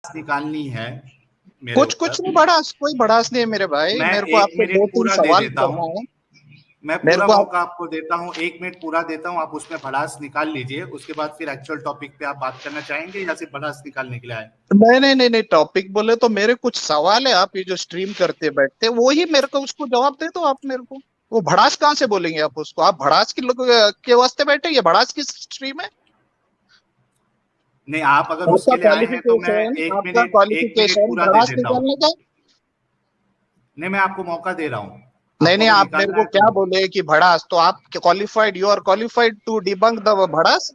निकालनी है मेरे कुछ ऊपर। कुछ नहीं, भड़ास कोई भड़ास नहीं है मेरे भाई। मैं मेरे को 1 आपसे मिनट दो तीन पूरा दे सवाल देता हूँ। करना है। मैं मेरे पूरा को आप मौका आपको देता हूँ, 1 मिनट पूरा देता हूँ, आप उसमें भड़ास निकाल लीजिए। उसके बाद फिर एक्चुअल टॉपिक पे आप बात करना चाहेंगे या सिर्फ भड़ास निकालने के लिए आए? नहीं नहीं नहीं नहीं, टॉपिक बोले तो मेरे कुछ सवाल है। आप ये जो स्ट्रीम करते बैठते वो ही मेरे को उसको जवाब दे दो आप मेरे को। वो भड़ास कहाँ से बोलेंगे आप उसको? आप भड़ास के वास्ते बैठे, ये भड़ास की स्ट्रीम है? नहीं, आप अगर आपका उसके लिए आए हैं तो मैं क्वालिफिकेशन, एक आपका मिनट 1 मिनट क्वालिफिकेशन पूरा दे भड़ास देता हूँ। निकालने का? नहीं, मैं आपको मौका दे रहा हूँ। नहीं आपको नहीं, अगर आप मेरे निकालना को है क्या तो। बोले कि भड़ास, तो आप qualified, you are qualified to debunk the भड़ास?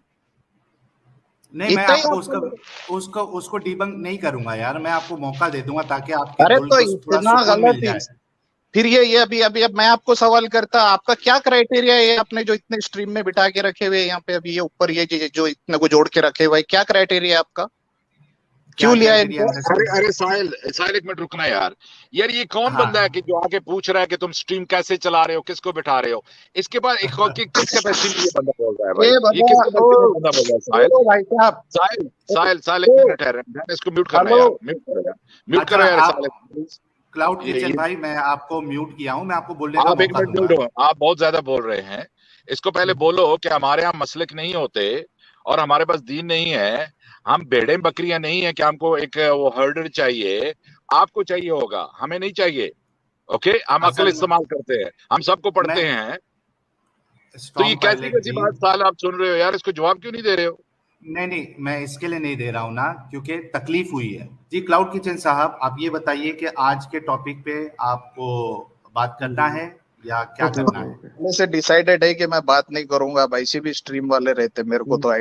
नहीं, मैं इतना ही आपको आप उसका बोले? उसको उसको डिबंक नहीं करूंगा यार। मैं आपको मौका दे दूंगा ताकि आपके अरे दिल तो को थोड़ा इतना सुकून गलत मिल ही, जाए। फिर ये अभी अभी अब मैं आपको सवाल करता, आपका क्या क्राइटेरिया है? आपने जो इतने स्ट्रीम में बिठा के रखे हुए हैं यहाँ पे, अभी ये ऊपर ये जो इतने को जोड़ के रखे हुए हैं, क्या क्राइटेरिया है आपका? क्या क्यों लिया है क्राइटेरिया इनको? है अरे सर? अरे साहिल साहिल, एक मिनट रुकना यार। यार ये कौन बंदा है हाँ। कि जो आके पूछ रहा है कि तुम स्ट्रीम कैसे चला रहे हो, किसको बिठा रहे हो? इसके बाद एक और किस कैपेसिटी में ये बंदा बोल रहा है भाई? ये ये किस बता ओ, कैपेसिटी में बंदा बोल रहा है साहिल? ओ भाई साहब। साहिल साहिल साहिल, एक ओ, मिनट है, रहने इसको म्यूट करना हेलो। यार, म्यूट करो यार, म्यूट अच्छा, करो यार आप साहिल प्लीज। क्लाउड किचन ये भाई, मैं आपको म्यूट किया हूँ, मैं आपको बोलने का आप एक मौका मिनट दूंगा। म्यूट हो, आप बहुत ज्यादा बोल रहे हैं। इसको पहले बोलो कि हमारे यहाँ मसलिक नहीं होते और हमारे पास दीन नहीं है। हम भेड़े बकरियां नहीं है कि हमको एक वो हर्डर चाहिए। आपको चाहिए होगा, हमें नहीं चाहिए। ओके, हम अकल असल में इस्तेमाल करते हैं, हम सबको मैं पढ़ते हैं। तो ये स्टॉम कैसी पायलट कैसी जी। बात साल आप सुन रहे हो यार? इसको जवाब क्यों नहीं दे रहे हो? नहीं नहीं, मैं इसके लिए नहीं दे रहा हूँ ना, क्योंकि तकलीफ हुई है जी। क्लाउड किचन साहब, आप ये बताइए कि आज के टॉपिक पे आपको बात करना है या क्या ओके करना ओके है? ओके, पहले से डिसाइडेड है कि मैं बात नहीं करूंगा। अब ऐसे भी स्ट्रीम वाले रहते, मेरे को तो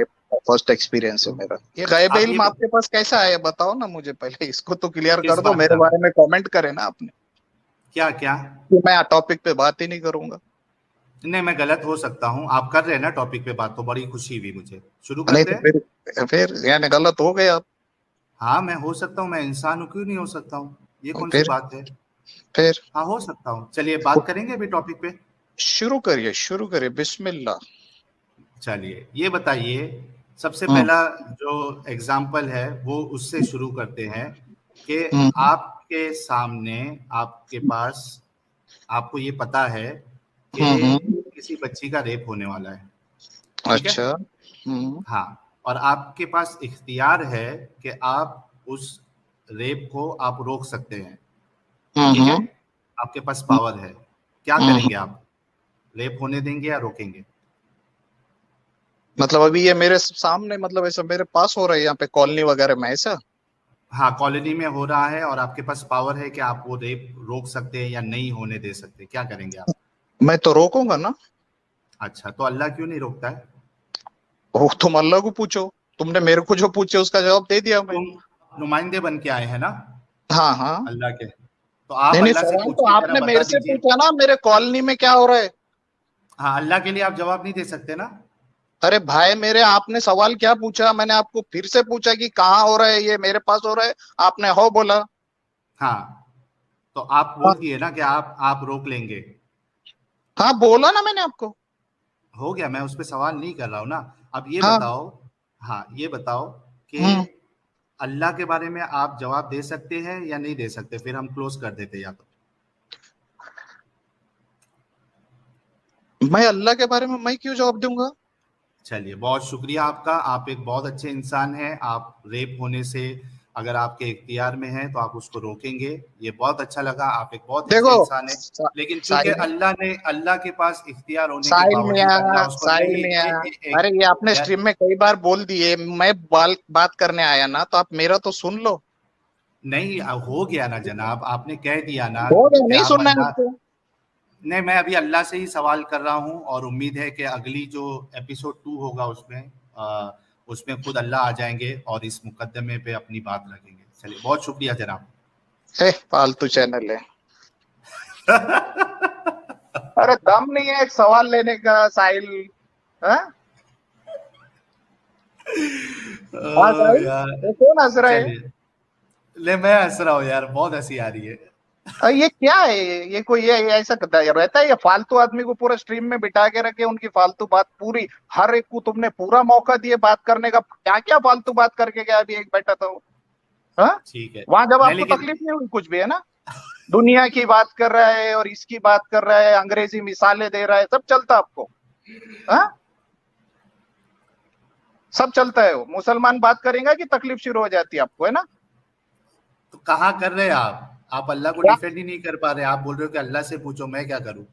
फर्स्ट एक्सपीरियंस है मेरा। ये गायब आप ये इल्म आपके पास कैसा है बताओ ना मुझे, पहले इसको तो क्लियर किस कर दो। बात मेरे का? बारे में कमेंट करे ना आपने क्या क्या? कि मैं टॉपिक पे बात ही नहीं करूंगा। नहीं, मैं गलत हो सकता हूँ, आप कर रहे हैं ना टॉपिक पे बात, तो बड़ी खुशी हुई मुझे। शुरू नहीं करते तो हैं। फिर यानी गलत हो गया। हाँ, मैं हो सकता हूँ, मैं इंसान हूँ, क्यों नहीं हो सकता हूँ? ये कौन सी फिर बात है? फिर हाँ, हो सकता हूँ। चलिए बात करेंगे अभी टॉपिक पे। शुरू करिए बिस्मिल्लाह। चलिए ये बताइए, सबसे हम्म पहला जो एग्जाम्पल है वो उससे शुरू करते हैं कि हम्म आपके सामने, आपके पास, आपको ये पता है कि हम्म। किसी बच्ची का रेप होने वाला है। ठीक है? अच्छा। हम्म हाँ। और आपके पास इख्तियार है कि आप उस रेप को आप रोक सकते हैं। ठीक है? हम्म आपके पास पावर है। क्या हम्म। करेंगे आप? रेप होने देंगे या रोकेंगे? मतलब अभी ये मेरे सामने, मतलब ऐसा मेरे पास हो रहा है यहाँ पे कॉलोनी वगैरह में ऐसा? हाँ, कॉलोनी में हो रहा है और आपके पास पावर है कि आप वो रेप रोक सकते हैं या नहीं होने दे सकते। क्या करेंगे आप? मैं तो रोकूंगा ना। अच्छा, तो अल्लाह क्यों नहीं रोकता है? वो तुम अल्लाह को पूछो। तुमने मेरे को जो पूछे उसका जवाब दे दिया मैं। तुम नुमाइंदे बन के आए हैं ना हाँ हाँ। अल्लाह के, तो आप नहीं नहीं, अल्लाह से सवाल पूछ तो के जरा आपने बता मेरे से दीजिए। पूछा ना, मेरे कॉलोनी में क्या हो रहा है। हाँ, अल्लाह के लिए आप जवाब नहीं दे सकते ना? अरे भाई मेरे, आपने सवाल क्या पूछा? मैंने आपको फिर से पूछा कि कहाँ हो रहा है, ये मेरे पास हो रहा है। आपने हो बोला। हाँ, तो आप हाँ बोल दिए ना कि आप रोक लेंगे। हाँ, बोला ना मैंने आपको। हो गया, मैं उस पर सवाल नहीं कर रहा हूँ ना। अब ये हाँ। बताओ। हाँ, ये बताओ कि हम्म। अल्लाह के बारे में आप जवाब दे सकते हैं या नहीं दे सकते, फिर हम क्लोज कर देते या तो। मैं अल्लाह के बारे में मैं क्यों जवाब दूंगा? चलिए, बहुत शुक्रिया आपका। आप एक बहुत अच्छे इंसान हैं। आप रेप होने से अगर आपके इख्तियार में है तो आप उसको रोकेंगे। ये बहुत अच्छा लगा। आप एक बहुत अच्छे देखो इंसान हैं। लेकिन चूंकि साहिल, अल्लाह के पास इख्तियार होने के साहिल बावजूद मियाँ, अल्लाह उसको साहिल नहीं मियाँ, एक अरे ये आपने यार। स्ट्रीम में कई बार बोल दिए, मैं बात करने आया ना, तो आप मेरा तो सुन लो। नहीं, हो गया ना जनाब, आपने कह दिया ना हो गया, कि नहीं हम सुनना है अल्लाह। आपको? नहीं, मैं अभी अल्लाह से ही सवाल कर रहा हूँ और उम्मीद है कि अगली जो एपिसोड 2 होगा उसमें खुद अल्लाह आ जाएंगे और इस मुकदमे पे अपनी बात रखेंगे। चलिए, बहुत शुक्रिया जनाब। फालतू चैनल है। अरे दम नहीं है एक सवाल लेने का साहिल। हाँ हाँ साहिल, यार। ये कौन हंस रहा है? चलिए, ले मैं हंस रहा हूँ यार, बहुत हंसी आ रही है। ये क्या है? ये कोई ये ऐसा रहता है? ये फालतू आदमी को पूरा स्ट्रीम में बिठा के रखे, उनकी फालतू बात पूरी, हर एक को तुमने पूरा मौका दिए बात करने का, क्या क्या फालतू बात करके गया अभी एक बैठा था वो। हाँ, ठीक है। वहां जब नहीं आपको लेकिन तकलीफ नहीं हुई कुछ भी, है ना? दुनिया की बात कर रहा है और इसकी बात कर रहा है, अंग्रेजी मिसालें दे रहा है, सब चलता आपको। हाँ, सब चलता है। वो मुसलमान बात करेंगे कि तकलीफ शुरू हो जाती है आपको, है ना? तो कहाँ कर रहे हैं आप अल्लाह को क्या? डिफेंड ही नहीं कर पा रहे। आप बोल रहे हो कि अल्लाह से पूछो, मैं क्या करूं?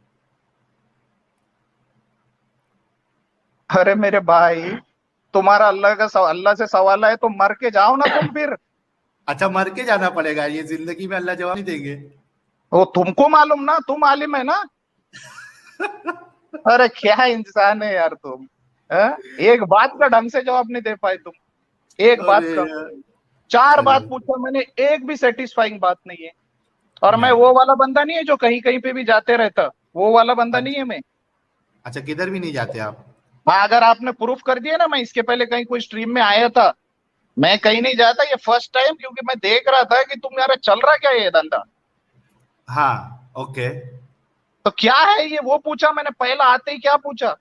अरे मेरे भाई, तुम्हारा अल्लाह से सवाल है तो मर के जाओ ना तुम फिर। अच्छा, मर के जाना पड़ेगा? ये जिंदगी में अल्लाह जवाब नहीं देंगे? वो तुमको मालूम ना, तुम आलिम है ना। अरे क्या इंसान है यार तुम। हैं? एक बात का ढंग से जवाब नहीं दे पाए तुम, एक बात अरे का। यार, 4 बात चलो। पूछा मैंने, एक भी सेटिस्फाइंग बात नहीं है। और मैं नहीं। वो वाला बंदा नहीं है जो कहीं कहीं पे भी जाते रहता, वो वाला बंदा नहीं है मैं। अच्छा, किधर भी नहीं जाते आप? हाँ, अगर आपने प्रूफ कर दिया ना, मैं इसके पहले कहीं कोई स्ट्रीम में आया था, मैं कहीं नहीं जाता, ये फर्स्ट टाइम, क्योंकि मैं देख रहा था कि तुम यार चल रहा क्या है ये धंधा। हाँ, ओके। तो क्या है ये, वो पूछा मैंने पहला आते ही। क्या पूछा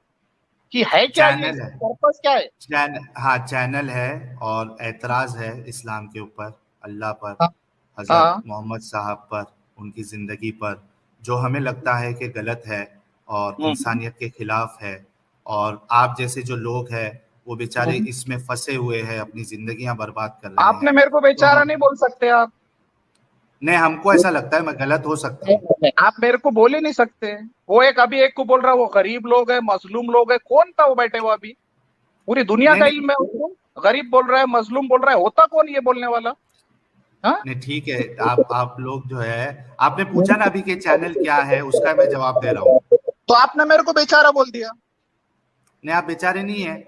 कि है क्या ये, चैनल है। इसका पर्पस क्या है? हाँ, चैनल है और एतराज है इस्लाम के ऊपर, अल्लाह पर, हाँ हजरत हाँ। मोहम्मद साहब पर, उनकी ज़िंदगी पर, जो हमें लगता है कि गलत है और हम्म, इंसानियत के खिलाफ है। और आप जैसे जो लोग हैं वो बेचारे हम्म। इसमें फंसे हुए हैं, अपनी ज़िंदगियां बर्बाद कर रहे आपने हैं। मेरे को तो बेचारा हम, नहीं बोल सकते आप। नहीं, हमको ऐसा लगता है, मैं गलत हो सकता हूँ। आप मेरे को बोल ही नहीं सकते। वो एक अभी एक को बोल रहा है वो गरीब लोग है, मजलूम लोग है, कौन था वो बैठे हुआ अभी? पूरी दुनिया नहीं का नहीं इल्म है उसको। गरीब बोल रहा है, मजलूम बोल रहा है, होता कौन ये बोलने वाला? हाँ। नहीं, ठीक है। आप लोग जो है, आपने पूछा ना अभी कि चैनल क्या है, उसका मैं जवाब दे रहा हूँ। तो आपने मेरे को बेचारा बोल दिया। नहीं, आप बेचारे नहीं है।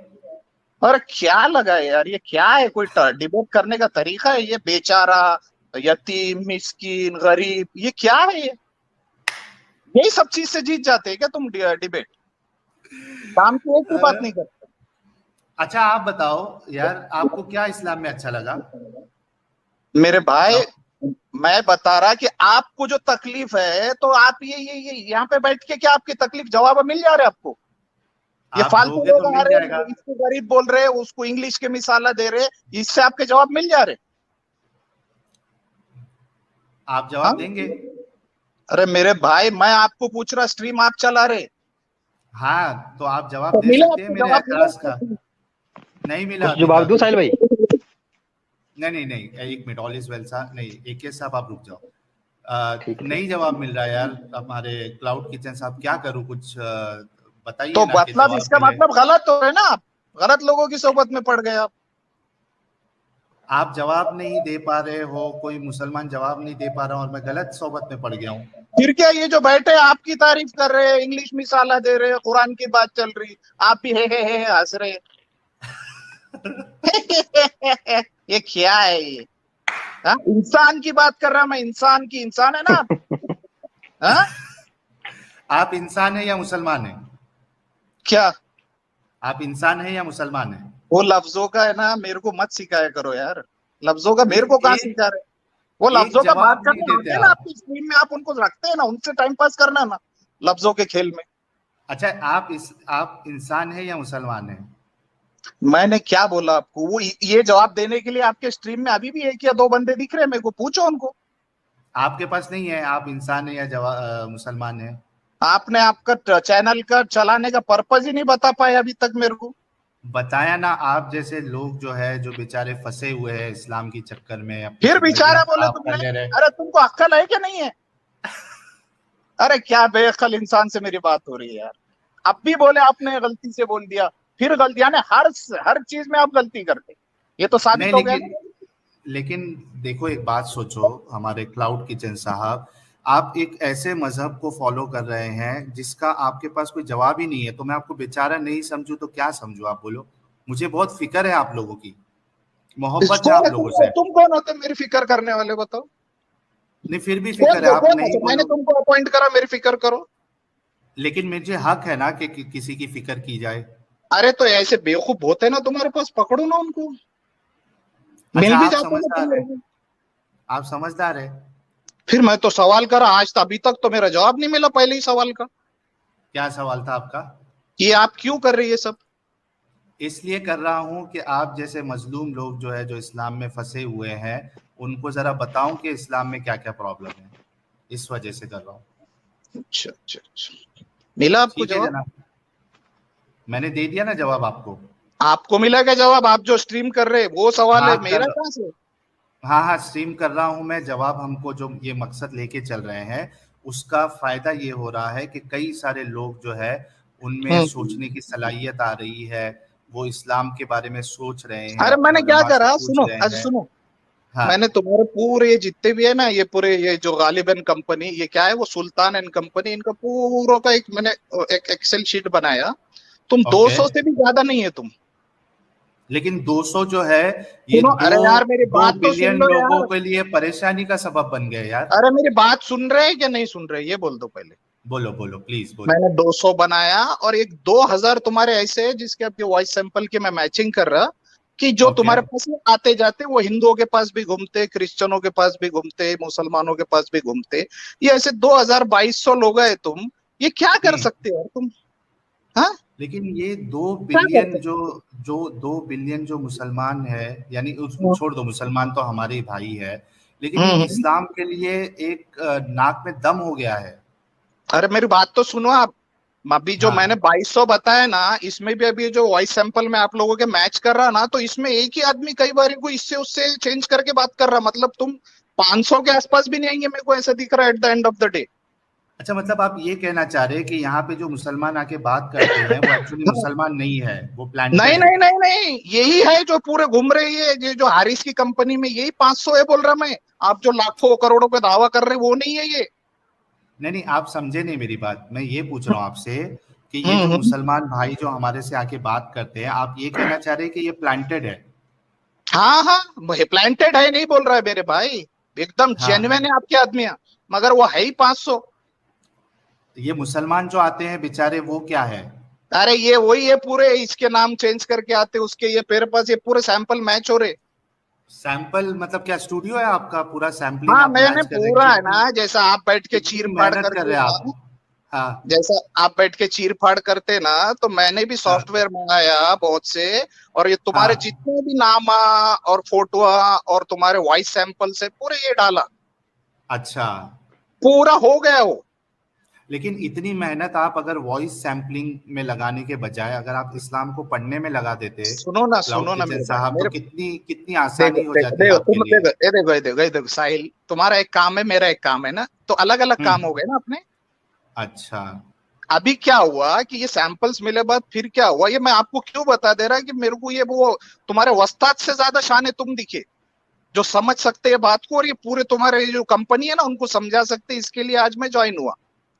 और क्या लगा है यार, ये क्या है? कोई डिबेट करने का तरीका है ये? बेचारा, यतीम, मिस्कीन, गरीब, ये क्या है ये? यही सब चीज से जीत जाते हैं क्या तुम डिबेट? काम की एक भी बात नहीं करते। अच्छा, आप बताओ यार, आपको क्या इस्लाम में अच्छा लगा? मेरे भाई, बताओ। मैं बता रहा कि आपको जो तकलीफ है, तो आप ये यहाँ पे बैठ के क्या आपकी तकलीफ जवाब मिल जा रहे आपको? ये आप फालतू दोगे तो लोग आ मिल रहे, जाएगा। इसको गरीब बोल रहे, उसको इंग्लिश के मिसाला दे रहे, इससे आपके जवाब मिल जा रहे। आप हाँ। जवाब देंगे? अरे मेरे भाई, मैं आपको पूछ रहा, स्ट्रीम आप चला रहे, हाँ, तो आप जवाब तो दे मिला सकते हैं आपको मेरे जवाब, मिला एतराज का। नहीं मिला कुछ अभी जवाब दूं तक। साहिल भाई? नहीं नहीं नहीं, एक मिनट, ऑल इज वेल साहब, नहीं, एक साहब आप रुक जाओ। ठीक है। नहीं जवाब मिल रहा है यार। हमारे क्लाउड किचन साहब, क्या करूँ? कुछ बताइए तो ना कि मतलब जवाब इसका मिले। मतलब गलत हो रहे ना आप, गलत लोगों की सोबत में पड़ गए आप। आप जवाब नहीं दे पा रहे हो, कोई मुसलमान जवाब नहीं दे पा रहा हूँ और मैं गलत सोबत में पड़ गया हूँ। फिर क्या, ये जो बैठे आपकी तारीफ कर रहे हैं, इंग्लिश मिसाला दे रहे हैं, कुरान की बात चल रही, आप भी हे हंस रहे। ये क्या है ये? हाँ? इंसान की बात कर रहा मैं, इंसान की। इंसान है ना आप? हाँ? आप इंसान है या मुसलमान है? क्या? आप इंसान है या मुसलमान है? वो लफ्जों का है ना, मेरे को मत सिखाया करो यार। लफ्जों का मेरे को कहाँ एक सिखा रहे? वो एक लफ्जों का बात जवाब नहीं करने देते आते हैं ना आप। आपकी स्क्रीन में, आप उनको रखते हैं ना, उनसे टाइम पास करना ना, लफ्जों के खेल में। अच्छा, आप इंसान है या मुसलमान है? मैंने क्या बोला आपको? वो ये जवाब देने के लिए आपके स्ट्रीम में अभी भी 1 या 2 बंदे दिख रहे हैं, मेरे को पूछो उनको। आपके पास नहीं है, आप इंसान है या मुसलमान है? आपने आपका चैनल का चलाने का पर्पज ही नहीं बता पाए अभी तक मेरे को। बताया ना, आप जैसे लोग जो है, जो बेचारे फंसे हुए हैं इस्लाम के चक्कर में, अपनी फिर जिंदगियां बेचारा बोले खराब कर तुमने? ले रहे। अरे तुमको अक्ल है क्या नहीं है? अरे क्या बेअक्ल इंसान से मेरी बात हो रही है यार। अब भी बोले आपने गलती से बोल दिया, फिर गलती, यानी हर चीज में आप गलती करते, ये तो नहीं, साबित हो गया लेकिन ना। लेकिन देखो, एक बात सोचो हमारे क्लाउड किचन साहब, आप एक ऐसे मजहब को फॉलो कर रहे हैं जिसका आपके पास कोई जवाब ही नहीं है। तो मैं आपको बेचारा नहीं समझू तो क्या समझू? आप बोलो। मुझे बहुत फिक्र है आप लोगों की, मोहब्बत है कौन आप है लोगों से। तुम कौन होते मेरी फिक्र करने वाले, बताओ? नहीं, फिर भी कौन फिक्र है, हो, आप कौन नहीं हो? मैंने बोलो। तुमको अपॉइंट करा मेरी फिक्र करो? लेकिन मुझे हक है ना कि किसी की फिक्र की जाए। अरे तो ऐसे बेवकूफ होते ना तुम्हारे पास, पकड़ो ना उनको, अच्छा, मिल भी आप जाते ना तुम समझदार है। लोग। आप समझदार है। फिर मैं तो सवाल करा आज, तो अभी तक तो मेरा जवाब नहीं मिला पहले ही सवाल का, क्या सवाल था आपका? कि आप क्यों कर रही है सब। इसलिए कर रहा हूं कि आप जैसे मजलूम लोग जो है, जो इस्लाम में फंसे हुए हैं, उनको जरा बताऊं कि इस्लाम में क्या क्या प्रॉब्लम है, इस वजह से कर रहा हूँ। अच्छा अच्छा अच्छा, मिला आपको ठीक है जवाब? जनाब, मैंने दे दिया ना जवाब आपको। आपको मिला क्या जवाब? आप जो स्ट्रीम कर रहे हैं वो सवाल हाँ है, मेरा कहाँ से? हाँ हाँ, स्ट्रीम कर रहा हूँ मैं। जवाब हमको जो ये मकसद लेके चल रहे हैं उसका फायदा ये हो रहा है कि कई सारे लोग जो है उनमें हम्म। सोचने की सलाहियत आ रही है, वो इस्लाम के बारे में सोच रहे हैं, अरे अपने मैंने क्या उलमा से करा, पूछ सुनो रहे अच्छा हैं। सुनो, हाँ मैंने तुम्हारे पूरे ये जितने भी है ना, ये पूरे ये जो गालिबन कंपनी, ये क्या है, वो सुल्तान एंड कंपनी, इनका पूरा का एक मैंने एक एक्सेल शीट बनाया। तुम ओके। 200 से भी ज्यादा नहीं है तुम। लेकिन 200 जो है ये सुनो, दो अरे यार मेरी दो बात तो सुन बिलियन लो लोगों यार। के लिए परेशानी का सबब बन गए यार। अरे मेरी बात सुन रहे हैं क्या नहीं सुन रहे, ये बोल दो पहले। बोलो बोलो प्लीज बोलो। मैंने 200 बनाया और एक 2000 तुम्हारे ऐसे हैं जिसके आपके वॉइस सैंपल की मैं मैचिंग कर रहा, कि जो ओके। तुम्हारे पास में आते जाते, वो हिंदुओं के पास भी घूमते, क्रिश्चियनों के पास भी घूमते, मुसलमानों के पास भी घूमते। ये ऐसे 2200 लोग हैं तुम, ये क्या कर हम्म। सकते हो यार तुम? हाँ, लेकिन ये दो क्या कर बिलियन सकते जो जो 2 बिलियन जो मुसलमान है, यानी उसको हो? छोड़ दो, मुसलमान तो हमारे ही भाई है, लेकिन ये हम्म। इस्लाम के लिए एक नाक में दम हो गया है। अरे मेरी बात तो सुनो आप। अभी जो मैंने हाँ 2200 बताया ना, इसमें भी अभी जो वॉइस सैंपल में आप लोगों के मैच कर रहा ना, तो इसमें एक ही आदमी कई बार को इससे उससे चेंज करके बात कर रहा, मतलब तुम 500 के आसपास भी नहीं आएंगे, मेरे को ऐसा दिख रहा है at the end of the day. अच्छा, मतलब आप ये कहना चाह रहे हैं कि यहाँ पे जो मुसलमान आके बात करते हैं वो एक्चुअली मुसलमान नहीं है, वो नहीं प्लांटेड है। नहीं नहीं नहीं, यही है जो पूरे घूम रही है, ये जो हारिस की कंपनी में यही 500 है बोल रहा मैं। आप जो लाखों करोड़ों पे दावा कर रहे हैं वो नहीं है ये। नहीं नहीं, आप समझे नहीं मेरी बात। मैं ये पूछ रहा हूँ आपसे कि ये जो हम्म। मुसलमान भाई जो हमारे से आके बात करते हैं, आप ये कहना चाह रहे हैं कि ये प्लांटेड है। हाँ हाँ, प्लांटेड है नहीं बोल रहा है मेरे भाई, एकदम हाँ, जेन्युइन है आपके आदमियां, मगर वो है ही 500। ये मुसलमान जो आते हैं बेचारे वो क्या है? अरे ये वही है, पूरे इसके नाम चेंज करके आते उसके, ये मेरे पास ये पूरे सैंपल मैच हो रहे। सैंपल मतलब क्या स्टूडियो है आपका? पूरा सैम्पलिंग हाँ आप मैंने मैच कर रहे हैं? पूरा है कितनी ना, जैसा आप बैठ के चीर कितनी फाड़ मेहनत कर करते रहे हैं ना, आप? हाँ जैसा आप बैठ के चीर फाड़ करते ना, तो मैंने भी हाँ सॉफ्टवेयर मंगाया बहुत से, और ये तुम्हारे हाँ। जितने भी नामा और फोटो और तुम्हारे वॉइस सैंपल से पूरे ये डाला, अच्छा, पूरा हो गया वो। लेकिन इतनी मेहनत आप अगर वॉइस सैम्पलिंग में लगाने के बजाय अगर आप इस्लाम को पढ़ने में लगा देते क्लाउड सुनो ना किचन मेरे भाई, साहब, तो मेरे कितनी कितनी देखो आसानी हो देखो जाती देखो आपके तुम लिए। देखो, ये देखो साहिल, तुम्हारा एक काम है, मेरा एक काम है ना, तो अलग अलग काम हो हम्म। गए ना अपने। अच्छा। अभी क्या हुआ कि ये सैंपल्स मिले बाद फिर क्या हुआ, ये मैं आपको क्यों बता दे रहा कि मेरे को ये वो तुम्हारे वस्ताद से ज्यादा शान है तुम दिखे, जो समझ सकते हैं बात को, और ये पूरे तुम्हारे ये जो कंपनी है ना उनको समझा सकते हैं, इसके लिए आज मैं ज्वाइन हुआ।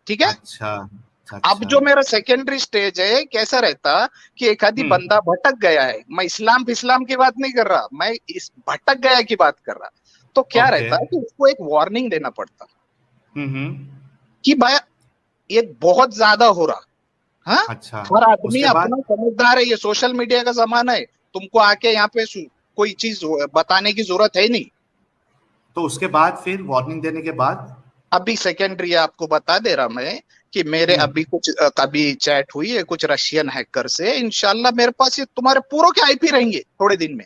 ठीक है। अच्छा अच्छा अब अच्छा। जो मेरा सेकेंडरी स्टेज है, कैसा रहता कि एक आदि हम्म बंदा भटक गया है, मैं इस्लाम इस्लाम की बात नहीं कर रहा, मैं इस भटक गया की बात कर रहा, तो क्या ओके। रहता कि उसको एक वार्निंग देना पड़ता हम्म। कि भाई ये बहुत ज्यादा हो रहा। हाँ, अच्छा, हर आदमी उसके बाद? अपना समझदार है, ये सोशल मीडिया का जमाना है, तुमको आके यहाँ पे कोई चीज बताने की जरूरत है नहीं। तो उसके बाद फिर वार्निंग देने के बाद? अभी सेकेंडरी आपको बता दे रहा मैं कि मेरे हम्म। अभी कुछ अभी चैट हुई है कुछ रशियन हैकर से, इंशाल्लाह मेरे पास ये तुम्हारे पूरों के आईपी रहेंगे थोड़े दिन में।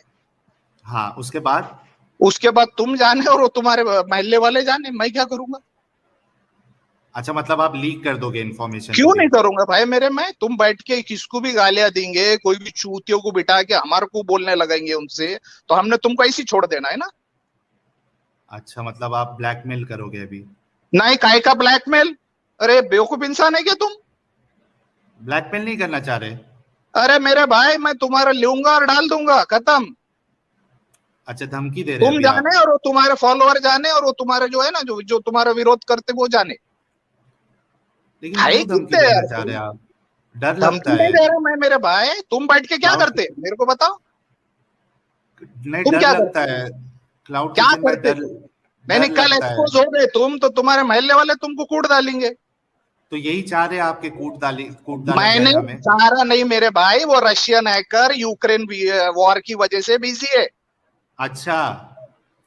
हाँ, उसके बाद? उसके बाद तुम जाने और वो तुम्हारे महल्ले वाले जाने, मैं क्या करूंगा? अच्छा, मतलब आप लीक कर दोगे इन्फॉर्मेशन क्यों पूरी? नहीं करूंगा भाई मेरे, मैं तुम बैठ के किसको भी गालियां देंगे, कोई भी चूतियों को बिठा के हमारे को बोलने लगेंगे उनसे, तो हमने तुमको ऐसे ही छोड़ देना है ना? अच्छा, मतलब आप ब्लैकमेल करोगे अभी? नहीं, काय का ब्लैकमेल? अरे बेवकूफ इंसान है क्या तुम? ब्लैकमेल नहीं करना चाह रहे? अरे मेरे भाई, मैं तुम्हारा लूंगा और डाल दूंगा, खत्म। अच्छा, धमकी दे रहे तुम अभी आप? जाने और वो तुम्हारे फॉलोअर जाने, और वो तुम्हारे जो है ना जो जो तुम्हारा विरोध करते वो जाने। लेकिन भाई क्यों धमकी कितने देना यार चाह तुम? रहे हैं आप? डर लगता धमकी नहीं है? दे रहा मैं मेरे भाई, तुम बैठ के क्या क्लाउड करते मेरे को बताओ? नहीं, तुम डर क्या लगता करते? है। क्लाउड क्या किचन में करते डर, थे? नहीं नहीं, डर कल लगता है। एक्सपोज हो गए तुम तो तुम्हारे महल्ले वाले तुमको कूट डालेंगे। तो यही चाह रहे हैं आपके कूट डाला मैंने जाए हमें? चारा नहीं मेरे भाई, वो रशियन हैकर यूक्रेन वॉर की वजह से बिजी है। अच्छा।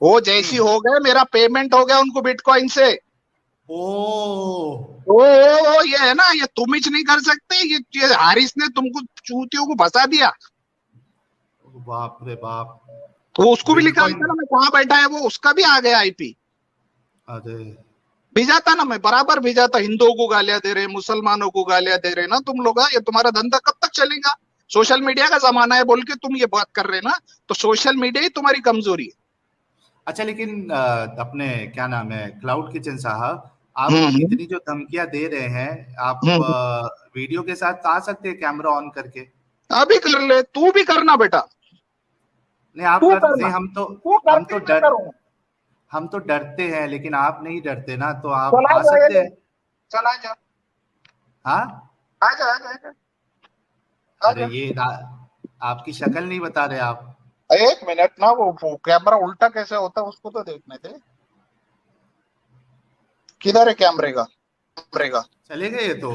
वो जैसी हो गए, मेरा पेमेंट हो गया उनको बिटकॉइन से। ओ। ये है ना, ये तुम ही नहीं कर सकते, ये हारिस ने तुमको चूतियों को फंसा दिया। बाप रे बाप। तो उसको भी बिटकॉइन निकालता ना, मैं कहाँ बैठा है वो, उसका भी आ गया आईपी। अरे भेजाता ना, मैं बराबर भेजाता। हिंदुओं को गालियां दे रहे, मुसलमानों को गालियां दे रहे ना तुम लोग, ये तुम्हारा धंधा कब तक चलेगा? सोशल मीडिया का जमाना है बोल के तुम ये बात कर रहे ना, तो सोशल मीडिया ही तुम्हारी कमजोरी है। अच्छा, लेकिन अपने क्या नाम है क्लाउड किचन साहब, आप हम्म इतनी जो धमकियां दे रहे हैं, आप हम्म। वीडियो के साथ आ सकते हैं कैमरा ऑन करके। अभी कर ले, तू भी करना बेटा, नहीं, आप तू करते, करना, हम तू करती मैं करूंगा। हम तो डरते हैं, लेकिन आप नहीं डरते ना, तो आप चला आ सकते जाएगा, हैं। चला जा, हाँ, आजा आजा आजा अरे आजा। आपकी शक्ल नहीं बता रहे आप। एक मिनट ना, वो कैमरा उल्टा कैसे होता है उसको तो देखने थे। किधर है कैमरे का? कैमरे का चले गए ये तो।